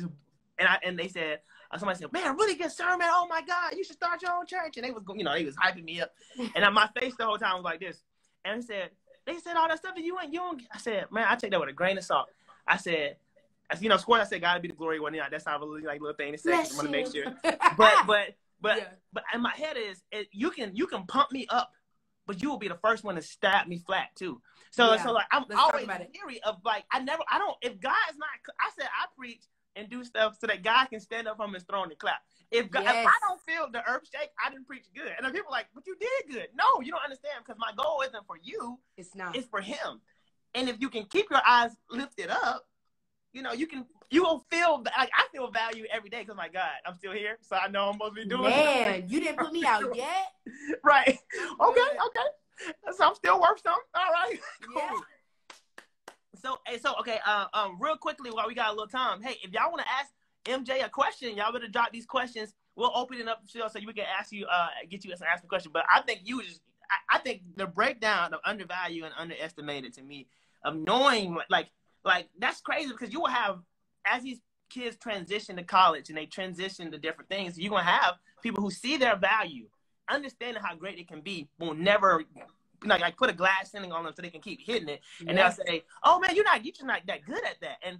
they said, somebody said, "Man, really good sermon. Oh my God, you should start your own church." And they was hyping me up, and my face the whole time was like this. And they said all that stuff, and you don't. I said, man, I take that with a grain of salt. I said, of course, I said, "God be the glory." When that's not really like little thing to say. I want to make sure. But in my head you can pump me up, but you will be the first one to stab me flat too. So like I'm always leery of like if God's not. I said I preach and do stuff so that God can stand up from his throne and clap. If I don't feel the earth shake, I didn't preach good. And then people are like, "But you did good." No, you don't understand, because my goal isn't for you. It's not. It's for him. And if you can keep your eyes lifted up, you will feel like I feel value every day, because my God, I'm still here, so I know I'm supposed to be doing. Man, you didn't put me out yet. Right. Okay. So I'm still worth something. All right. Cool. Yeah. So okay. Real quickly while we got a little time, hey, if y'all want to ask MJ a question, y'all better drop these questions. We'll open it up so we can ask you, get you to ask the question. But I think I think the breakdown of undervalued and underestimated, to me, of knowing like that's crazy, because you will have, as these kids transition to college and they transition to different things, you're gonna have people who see their value, understanding how great it can be, will never like put a glass ceiling on them so they can keep hitting it, and they'll say, "Oh man, you're just not that good at that." And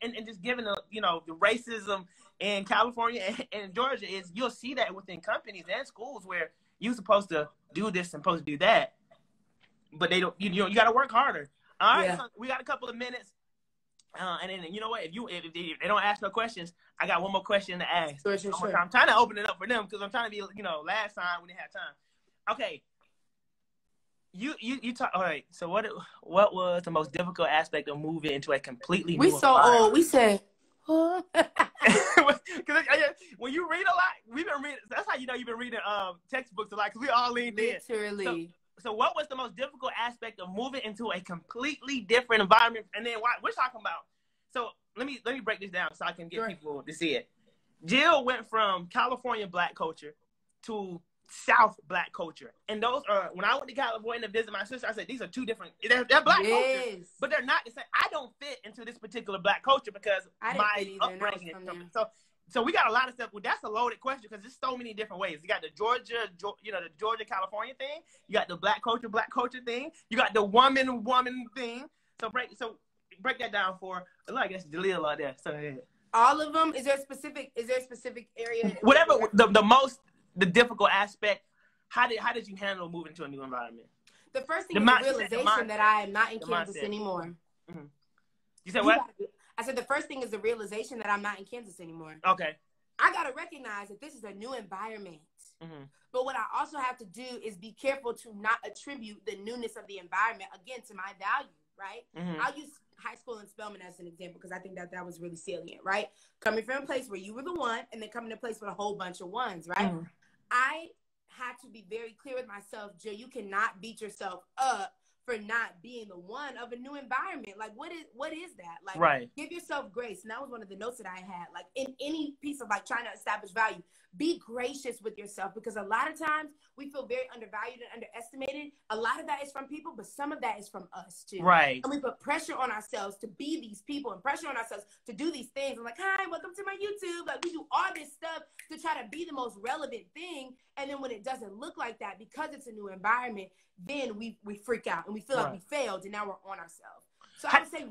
and just given the the racism in California and Georgia, is you'll see that within companies and schools where you're supposed to do this and supposed to do that, but they don't. You got to work harder. All right, so we got a couple of minutes, and then you know what? If they don't ask no questions, I got one more question to ask. Sure. I'm trying to open it up for them, because I'm trying to be last time we didn't have time. Okay. You talk. All right. So what was the most difficult aspect of moving into a completely new environment? We said. Because when you read a lot, we've been reading. That's how you've been reading textbooks a lot, because we all leaned in. Literally. So what was the most difficult aspect of moving into a completely different environment? And then we're talking about. So let me break this down so I can get people to see it. Jill went from California Black culture to South Black culture, and those are, when I went to California to visit my sister, I said these are two different. They're Black cultures, but they're not the same. I don't fit into this particular Black culture because my upbringing. So we got a lot of stuff. Well, that's a loaded question, because there's so many different ways. You got the Georgia California thing. You got the Black culture thing. You got the woman thing. So break that down for, I guess, Jaleel out there. So yeah. All of them. Is there a specific area? Whatever the difficult aspect. How did you handle moving to a new environment? The first thing is the realization that I am not in Kansas anymore. Mm-hmm. You said what? I said the first thing is the realization that I'm not in Kansas anymore. Okay. I got to recognize that this is a new environment. Mm-hmm. But what I also have to do is be careful to not attribute the newness of the environment, again, to my value, right? Mm-hmm. I'll use high school in Spelman as an example, because I think that was really salient, right? Coming from a place where you were the one, and then coming to a place with a whole bunch of ones, right? Mm-hmm. I had to be very clear with myself, Jill, you cannot beat yourself up for not being the one of a new environment. Like, what is that? Like, give yourself grace. And that was one of the notes that I had. Like, in any piece of, like, trying to establish value, be gracious with yourself, because a lot of times we feel very undervalued and underestimated. A lot of that is from people, but some of that is from us too. Right. And we put pressure on ourselves to be these people, and pressure on ourselves to do these things. I'm like, hi, welcome to my YouTube. Like, we do all this stuff to try to be the most relevant thing. And then when it doesn't look like that, because it's a new environment, then we freak out and we feel like we failed, and now we're on ourselves. So I would say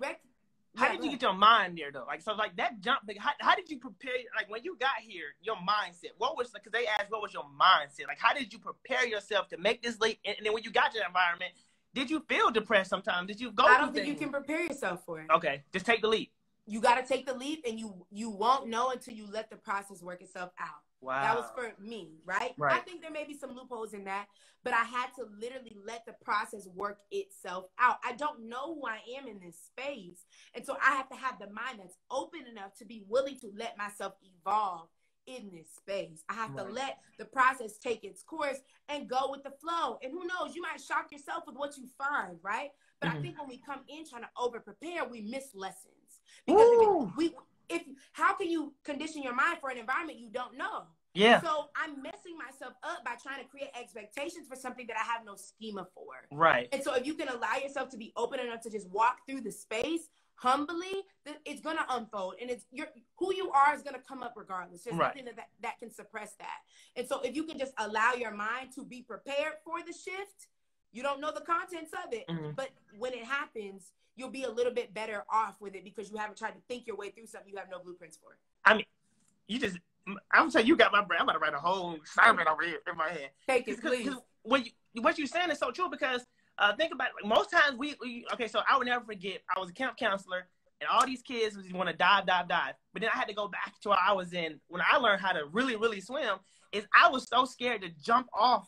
how did you get your mind there, though? Like, so, like, that jump, like, how did you prepare, like, when you got here, your mindset? What was, because they asked, what was your mindset? Like, how did you prepare yourself to make this leap? And then when you got to that environment, did you feel depressed sometimes? Did you go I don't think you can prepare yourself for it. Okay, just take the leap. You got to take the leap, and you won't know until you let the process work itself out. Wow. That was for me, right? I think there may be some loopholes in that, but I had to literally let the process work itself out. I don't know who I am in this space. And so I have to have the mind that's open enough to be willing to let myself evolve in this space. I have to let the process take its course and go with the flow. And who knows, you might shock yourself with what you find, right? But I think when we come in trying to over prepare, we miss lessons. Because if how can you condition your mind for an environment you don't know? Yeah. So I'm messing myself up by trying to create expectations for something that I have no schema for. Right. And so if you can allow yourself to be open enough to just walk through the space humbly, then it's gonna unfold, and who you are is gonna come up regardless. There's nothing that can suppress that. And so if you can just allow your mind to be prepared for the shift, you don't know the contents of it, but when it happens, you'll be a little bit better off with it because you haven't tried to think your way through something you have no blueprints for. I mean, I'm saying you got my brain. I'm about to write a whole sermon over here in my head. Take it, please. What you're saying is so true because think about it. Like, most times okay, so I would never forget, I was a camp counselor and all these kids want to dive. But then I had to go back to where I was in when I learned how to really, really swim is I was so scared to jump off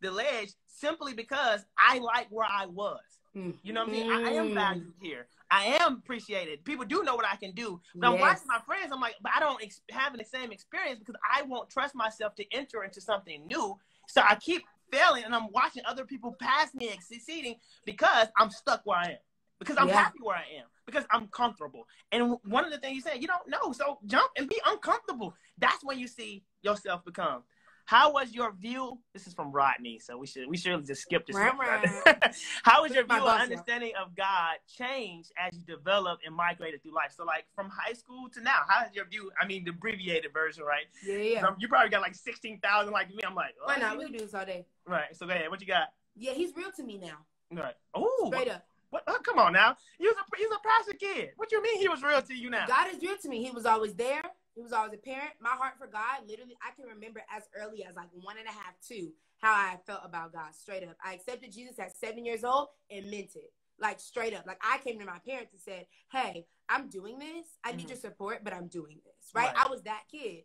the ledge simply because I like where I was. You know what I mean? I am valued here. I am appreciated. People do know what I can do. But I'm watching my friends. I'm like, but I don't have the same experience because I won't trust myself to enter into something new. So I keep failing, and I'm watching other people pass me and succeeding because I'm stuck where I am. Because I'm happy where I am. Because I'm comfortable. And one of the things you said, you don't know. So jump and be uncomfortable. That's when you see yourself become. How was your view? This is from Rodney, so we should just skip this. How was your view and understanding of God changed as you developed and migrated through life? So, like from high school to now, how has your view? I mean, the abbreviated version, right? Yeah. You probably got like 16,000 like me. I'm like, why not? We do this all day. Right. So go ahead. What you got? Yeah, he's real to me now. Right. Oh, straight up. What? Come on now. He's a pastor kid. What you mean he was real to you now? God is real to me. He was always there. He was always a parent. My heart for God, literally, I can remember as early as like 1.5, 2, how I felt about God, straight up. I accepted Jesus at 7 years old and meant it, like straight up. Like I came to my parents and said, hey, I'm doing this. I need your support, but I'm doing this, right? I was that kid.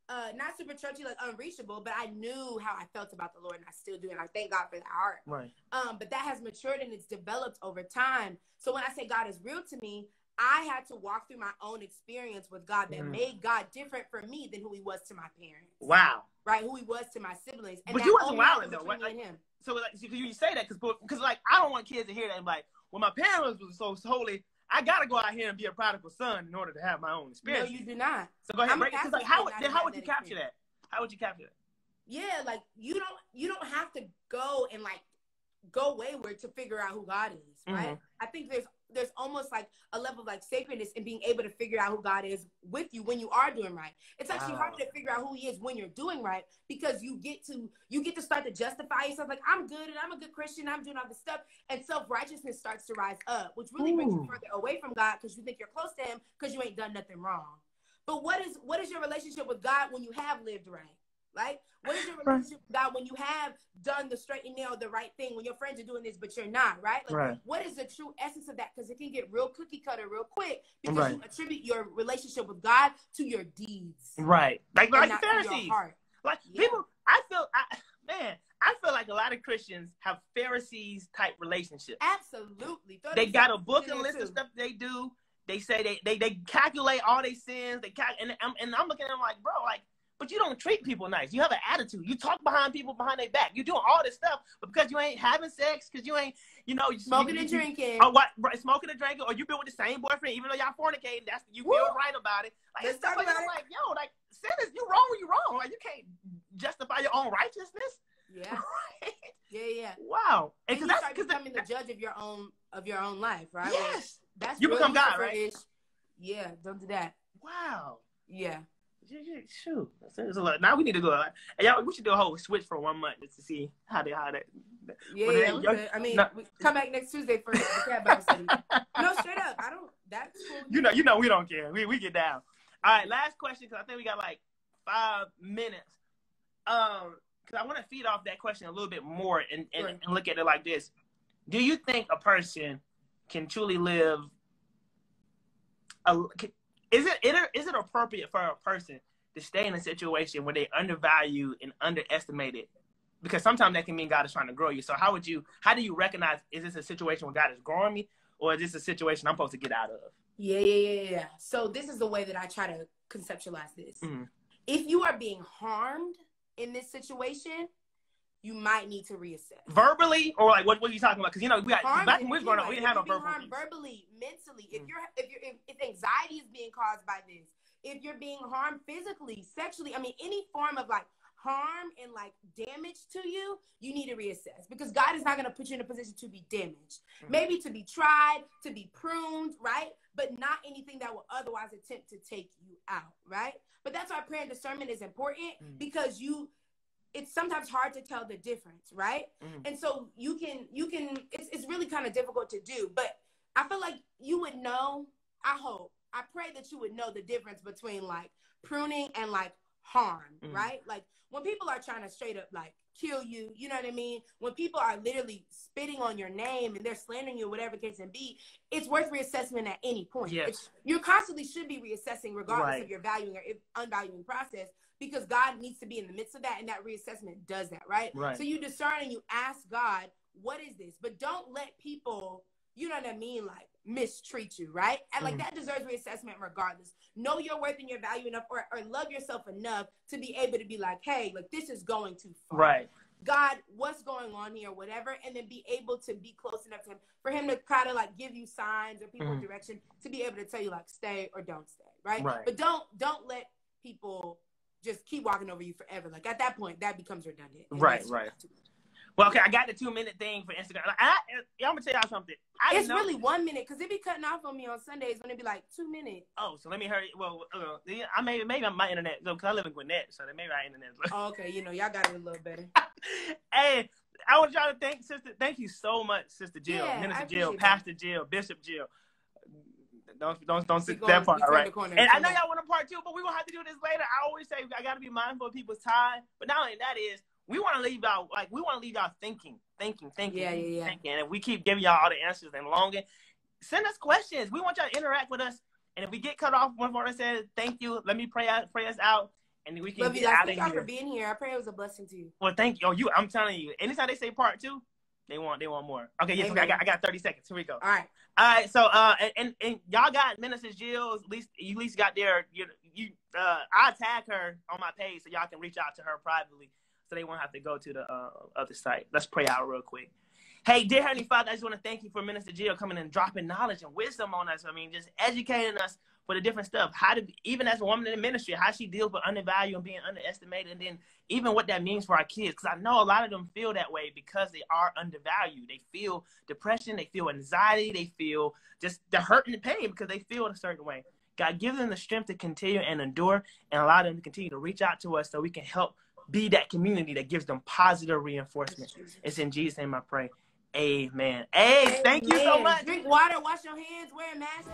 Not super churchy, like unreachable, but I knew how I felt about the Lord, and I still do, and I thank God for that heart. Right. But that has matured and it's developed over time. So when I say God is real to me, I had to walk through my own experience with God that made God different for me than who he was to my parents. Wow. Right? Who he was to my siblings. And but you wasn't wilding though. Right? Like, him. So like, you say that because like, I don't want kids to hear that and be like, well, my parents was so holy, I got to go out here and be a prodigal son in order to have my own experience. No, you do not. So go ahead. Because like, how would you capture that? How would you capture that? Yeah, like you don't have to go and like go wayward to figure out who God is, right? I think there's almost like a level of like sacredness in being able to figure out who God is with you when you are doing right. It's actually harder to figure out who he is when you're doing right because you get to start to justify yourself like I'm good and I'm a good Christian, I'm doing all this stuff, and self-righteousness starts to rise up, which really brings you further away from God because you think you're close to him because you ain't done nothing wrong. But what is your relationship with God when you have lived right? Like, what is your relationship with God when you have done the straight and narrow, the right thing, when your friends are doing this, but you're not, right? Like, what is the true essence of that? Because it can get real cookie cutter real quick because you attribute your relationship with God to your deeds. Right. Like the Pharisees. Like, people, I feel like a lot of Christians have Pharisees type relationships. Absolutely. They got a book and list of stuff they do. They say they calculate all their sins. And I'm looking at them like, bro, like, but you don't treat people nice. You have an attitude. You talk behind people behind their back. You're doing all this stuff, but because you ain't having sex, because you ain't, you smoking and drinking. Or what? Smoking and drinking, or you been with the same boyfriend, even though y'all fornicating. That's you feel right about it. Like it's stuff like I'm like, yo, like sin is you wrong when you wrong. Like you can't justify your own righteousness. Yeah. Right? Yeah. Wow. And you start becoming the judge of your own life, right? Yes. Well, that's you become God, right? Yeah. Don't do that. Wow. Yeah. Shoot, now we need to go. Y'all, we should do a whole switch for 1 month just to see how that. Yeah. I mean, we come back next Tuesday for the cat Bible study. No, straight up, I don't. That's cool. You know, we don't care. We get down. All right, last question because I think we got like 5 minutes. Because I want to feed off that question a little bit more and look at it like this: do you think a person can truly live? Is it appropriate for a person to stay in a situation where they undervalue and underestimated? Because sometimes that can mean God is trying to grow you. So how do you recognize, is this a situation where God is growing me, or is this a situation I'm supposed to get out of? Yeah. So this is the way that I try to conceptualize this. If you are being harmed in this situation, you might need to reassess. Verbally, or like what are you talking about? Because, you know, we got back when we was growing up, we didn't have no verbal harmed verbally, mentally, if anxiety is being caused by this, if you're being harmed physically, sexually, I mean, any form of like harm and like damage to you, you need to reassess, because God is not going to put you in a position to be damaged. Maybe to be tried, to be pruned, right? But not anything that will otherwise attempt to take you out, right? But that's why prayer and discernment is important, because it's sometimes hard to tell the difference, right? And so it's really kind of difficult to do, but I feel like you would know, I pray that you would know the difference between like pruning and like harm, right? Like when people are trying to straight up like kill you, you know what I mean? When people are literally spitting on your name and they're slandering you, whatever the case may be, it's worth reassessment at any point. Yes. You constantly should be reassessing regardless of your valuing or unvaluing process, because God needs to be in the midst of that, and that reassessment does that, right? So you discern and you ask God, what is this? But don't let people, you know what I mean, like mistreat you, right? And like that deserves reassessment regardless. Know your worth and your value enough, or love yourself enough to be able to be like, hey, like this is going too far. Right. God, what's going on here, whatever, and then be able to be close enough to him for him to kind of like give you signs or people direction to be able to tell you like stay or don't stay, right? But don't let people just keep walking over you forever. Like at that point, that becomes redundant. Right. Well, okay, I got the 2-minute thing for Instagram. I'm gonna tell y'all something. It's really 1 minute, because it be cutting off on me on Sundays when it be like 2 minutes. Oh, so let me hurry. Well, I maybe my internet, because I live in Gwinnett, so maybe our internet. Oh, okay, you know, y'all got it a little better. Hey, I want y'all to thank you so much, Sister Jill, Minister Jill, Pastor Jill, Bishop Jill. Don't sit that part, all right? And I know y'all want a part 2, but we're gonna have to do this later. I always say I gotta be mindful of people's time, but not only that is, we want to leave y'all thinking. Yeah. And if we keep giving y'all all the answers and longing, send us questions. We want y'all to interact with us. And if we get cut off, one part says thank you, let me pray us out, and then we can get out of here. Thank you for being here. I pray it was a blessing to you. Well, thank you. I'm telling you, anytime they say part 2, they want more. Okay, yes, okay, I got 30 seconds. Here we go. All right. So and y'all got Minister Jill. At least got their I tag her on my page so y'all can reach out to her privately, so they won't have to go to the other site. Let's pray out real quick. Hey, dear Heavenly Father, I just want to thank you for Minister Jill coming and dropping knowledge and wisdom on us. I mean, just educating us for the different stuff. How to, even as a woman in the ministry, how she deals with undervalued and being underestimated, and then even what that means for our kids. Because I know a lot of them feel that way because they are undervalued. They feel depression, they feel anxiety, they feel just the hurt and the pain because they feel a certain way. God, give them the strength to continue and endure, and allow them to continue to reach out to us so we can help be that community that gives them positive reinforcement. It's in Jesus' name I pray. Amen. Hey, thank you so much. Drink water, wash your hands, wear a mask.